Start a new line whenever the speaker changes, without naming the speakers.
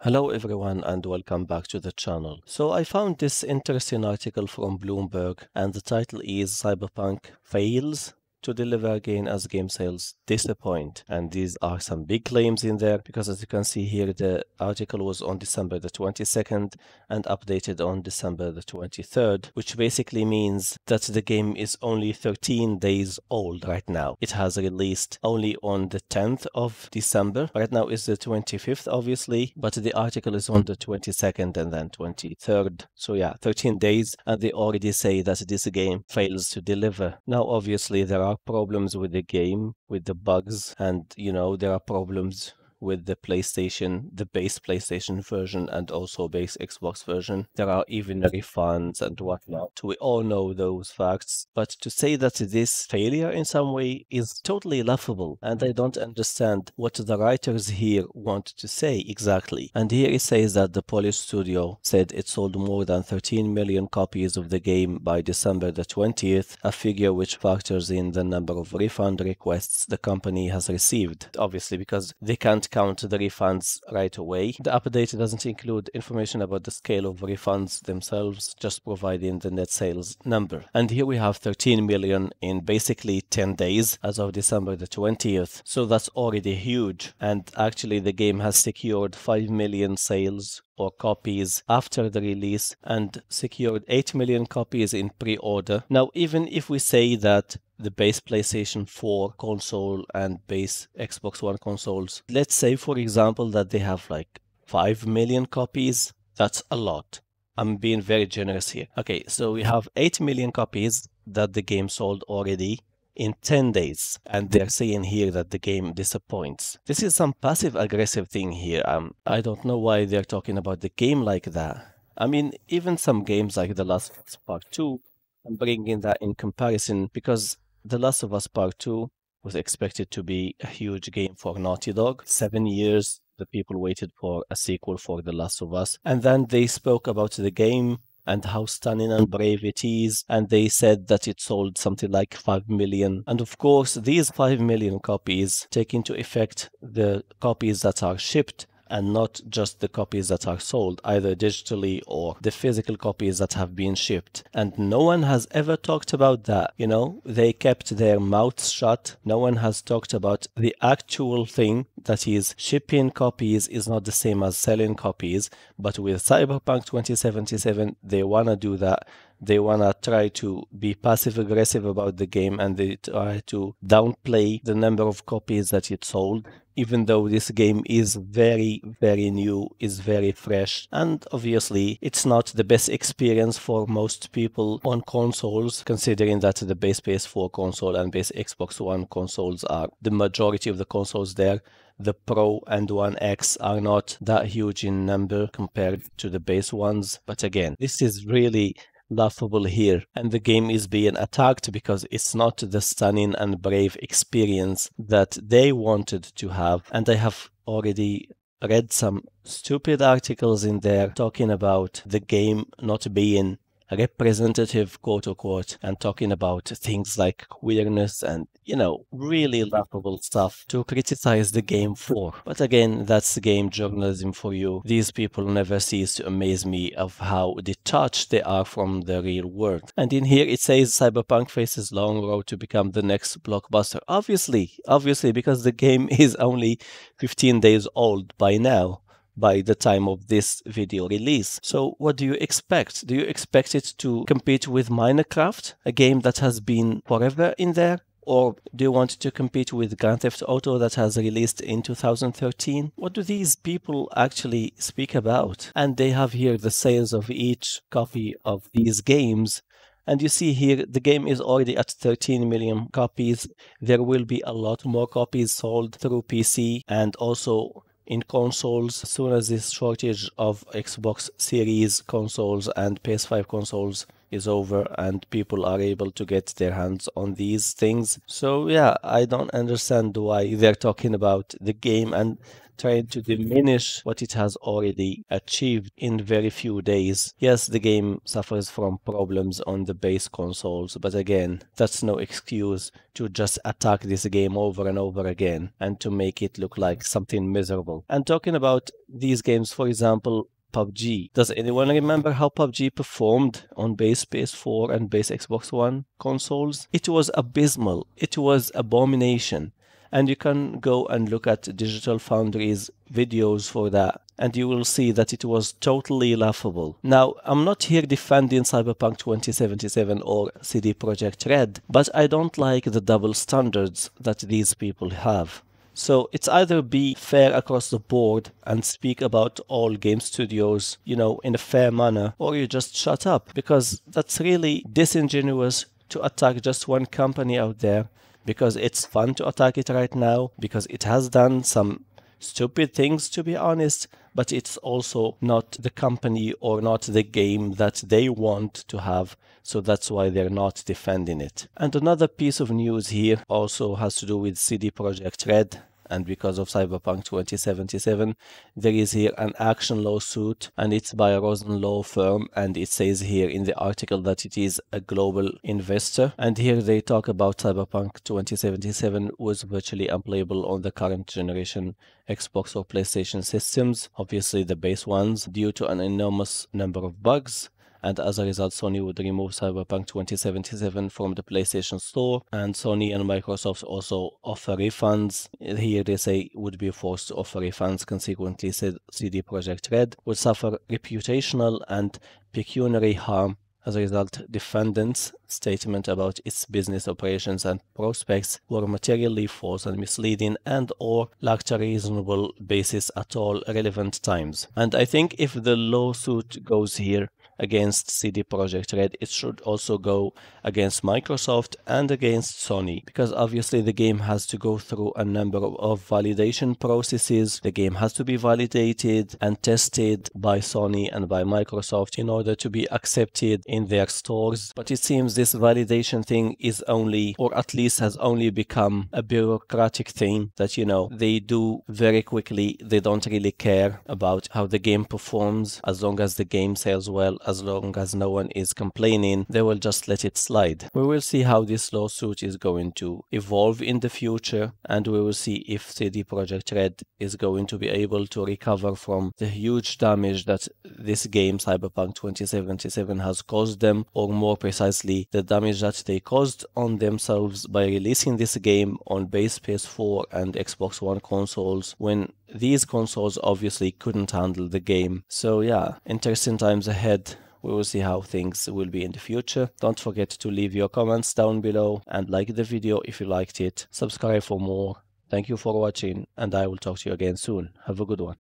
Hello everyone and welcome back to the channel. So I found this interesting article from Bloomberg and the title is Cyberpunk fails to deliver again as game sales disappoint. And these are some big claims in there because as you can see here the article was on December the 22nd and updated on December the 23rd, which basically means that the game is only 13 days old right now. It has released only on the 10th of December. Right now is the 25th obviously, but the article is on the 22nd and then 23rd. So yeah, 13 days and they already say that this game fails to deliver. Now obviously there are problems with the game, with the bugs, and there are problems with the PlayStation, the base PlayStation version and also base Xbox version. There are even refunds and whatnot. We all know those facts. But to say that this failure in some way is totally laughable, and I don't understand what the writers here want to say exactly. And here it says that the Polish studio said it sold more than 13 million copies of the game by December the 20th, a figure which factors in the number of refund requests the company has received. Obviously, because they can't count the refunds right away. The update doesn't include information about the scale of refunds themselves, just providing the net sales number. And here we have 13 million in basically 10 days as of December the 20th. So that's already huge. And actually the game has secured 5 million sales or copies after the release and secured 8 million copies in pre-order. Now, even if we say that the base PlayStation 4 console and base Xbox One consoles, let's say for example that they have like 5 million copies, that's a lot. I'm being very generous here. Okay, so we have 8 million copies that the game sold already in 10 days, and they're saying here that the game disappoints. This is some passive aggressive thing here. I don't know why they're talking about the game like that. I mean, even some games like The Last of Us Part 2, I'm bringing that in comparison because The Last of Us Part 2 was expected to be a huge game for Naughty Dog. 7 years the people waited for a sequel for The Last of Us, and then they spoke about the game and how stunning and brave it is, and they said that it sold something like 5 million. And of course, these 5 million copies take into effect the copies that are shipped and not just the copies that are sold, either digitally or the physical copies that have been shipped. And no one has ever talked about that, They kept their mouths shut. No one has talked about the actual thing, that is, shipping copies is not the same as selling copies. But with Cyberpunk 2077, they want to do that. They want to try to be passive-aggressive about the game, and they try to downplay the number of copies that it sold, even though this game is very, very new, is very fresh, and obviously it's not the best experience for most people on consoles, considering that the base PS4 console and base Xbox One consoles are the majority of the consoles there. The Pro and One X are not that huge in number compared to the base ones. But again, this is really laughable here, and the game is being attacked because it's not the stunning and brave experience that they wanted to have. And I have already read some stupid articles in there talking about the game not being representative, quote unquote, and talking about things like queerness and, really laughable stuff to criticize the game for. But again, that's game journalism for you. These people never cease to amaze me of how detached they are from the real world. And in here it says Cyberpunk faces long road to become the next blockbuster. Obviously, because the game is only 15 days old by now, by the time of this video release. So what do you expect? Do you expect it to compete with Minecraft, a game that has been forever in there? Or do you want to compete with Grand Theft Auto that has released in 2013? What do these people actually speak about? And they have here the sales of each copy of these games. And you see here, the game is already at 13 million copies. There will be a lot more copies sold through PC and also in consoles as soon as this shortage of Xbox Series consoles and PS5 consoles is over and people are able to get their hands on these things. So yeah, I don't understand why they're talking about the game and trying to diminish what it has already achieved in very few days. Yes, the game suffers from problems on the base consoles, but again, that's no excuse to just attack this game over and over again and to make it look like something miserable. And talking about these games, for example, PUBG. Does anyone remember how PUBG performed on base PS4 and base Xbox One consoles? It was abysmal. It was abomination. And you can go and look at Digital Foundry's videos for that, and you will see that it was totally laughable. Now, I'm not here defending Cyberpunk 2077 or CD Projekt Red, but I don't like the double standards that these people have. So it's either be fair across the board and speak about all game studios, in a fair manner, or you just shut up, because that's really disingenuous to attack just one company out there, because it's fun to attack it right now, because it has done some stupid things, to be honest, but it's also not the company or not the game that they want to have, so that's why they're not defending it. And another piece of news here also has to do with CD Projekt Red. And because of Cyberpunk 2077, there is here an action lawsuit, and it's by a Rosen law firm, and it says here in the article that it is a global investor. And here they talk about Cyberpunk 2077 was virtually unplayable on the current generation Xbox or PlayStation systems, obviously the base ones, due to an enormous number of bugs. And as a result, Sony would remove Cyberpunk 2077 from the PlayStation Store, and Sony and Microsoft also offer refunds. Here they say would be forced to offer refunds. Consequently, said CD Projekt Red would suffer reputational and pecuniary harm. As a result, defendants' statement about its business operations and prospects were materially false and misleading, and or lacked a reasonable basis at all relevant times. And I think if the lawsuit goes here against CD Projekt Red, it should also go against Microsoft and against Sony, because obviously the game has to go through a number of validation processes. The game has to be validated and tested by Sony and by Microsoft in order to be accepted in their stores. But it seems this validation thing is only, or at least has only become a bureaucratic thing that, they do very quickly. They don't really care about how the game performs. As long as the game sells well, as long as no one is complaining, they will just let it slide. We will see how this lawsuit is going to evolve in the future, and we will see if CD Projekt Red is going to be able to recover from the huge damage that this game, Cyberpunk 2077, has caused them, or more precisely, the damage that they caused on themselves by releasing this game on base PS4 and Xbox One consoles, when these consoles obviously couldn't handle the game. So yeah, interesting times ahead. We will see how things will be in the future. Don't forget to leave your comments down below and like the video if you liked it. Subscribe for more. Thank you for watching, and I will talk to you again soon. Have a good one.